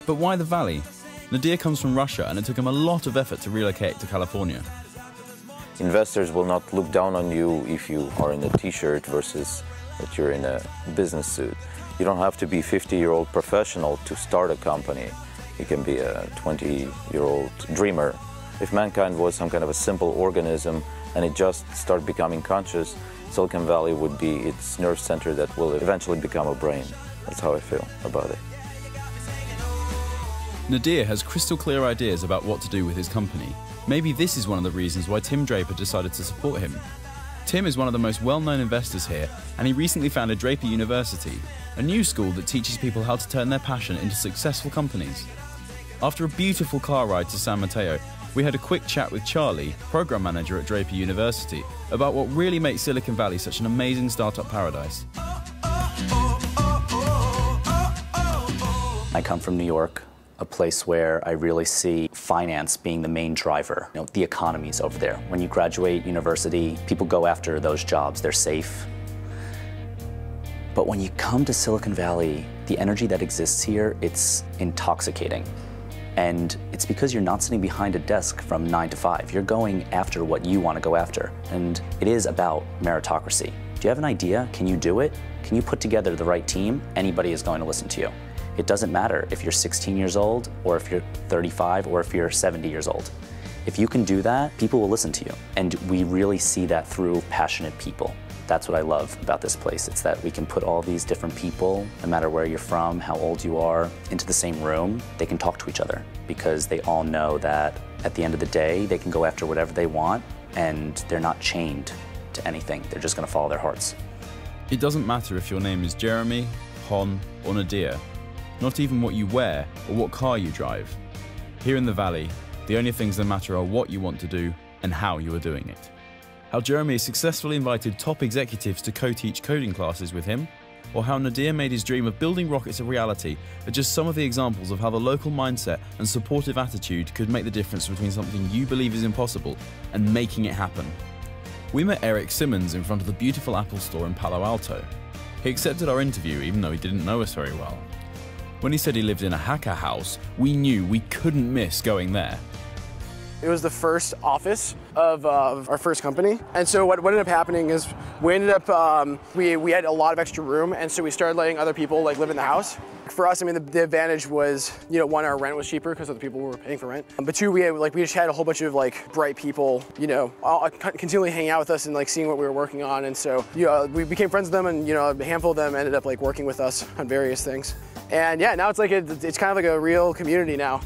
But why the Valley? Nadir comes from Russia, and it took him a lot of effort to relocate to California. Investors will not look down on you if you are in a t-shirt versus that you're in a business suit. You don't have to be a 50-year-old professional to start a company. You can be a 20-year-old dreamer. If mankind was some kind of a simple organism and it just started becoming conscious, Silicon Valley would be its nerve center that will eventually become a brain. That's how I feel about it. Nadir has crystal clear ideas about what to do with his company. Maybe this is one of the reasons why Tim Draper decided to support him. Tim is one of the most well-known investors here, and he recently founded Draper University, a new school that teaches people how to turn their passion into successful companies. After a beautiful car ride to San Mateo, we had a quick chat with Charlie, program manager at Draper University, about what really makes Silicon Valley such an amazing startup paradise. I come from New York, a place where I really see finance being the main driver. You know, the economy's over there. When you graduate university, people go after those jobs. They're safe. But when you come to Silicon Valley, the energy that exists here, it's intoxicating. And it's because you're not sitting behind a desk from 9 to 5. You're going after what you want to go after. And it is about meritocracy. Do you have an idea? Can you do it? Can you put together the right team? Anybody is going to listen to you. It doesn't matter if you're 16 years old, or if you're 35, or if you're 70 years old. If you can do that, people will listen to you. And we really see that through passionate people. That's what I love about this place. It's that we can put all these different people, no matter where you're from, how old you are, into the same room. They can talk to each other because they all know that at the end of the day, they can go after whatever they want and they're not chained to anything. They're just gonna follow their hearts. It doesn't matter if your name is Jeremy, Hon, or Nadir. Not even what you wear or what car you drive. Here in the Valley, the only things that matter are what you want to do and how you are doing it. How Jeremy has successfully invited top executives to co-teach coding classes with him, or how Nadir made his dream of building rockets a reality are just some of the examples of how the local mindset and supportive attitude could make the difference between something you believe is impossible and making it happen. We met Eric Simmons in front of the beautiful Apple store in Palo Alto. He accepted our interview even though he didn't know us very well. When he said he lived in a hacker house, we knew we couldn't miss going there. It was the first office of our first company. And so what ended up happening is we ended up, we had a lot of extra room, and so we started letting other people live in the house. For us, I mean, the advantage was, one, our rent was cheaper because other people were paying for rent. But two, we just had a whole bunch of bright people, all continually hanging out with us and seeing what we were working on. And so, we became friends with them, and a handful of them ended up working with us on various things. And yeah, now it's it's kind of like a real community now.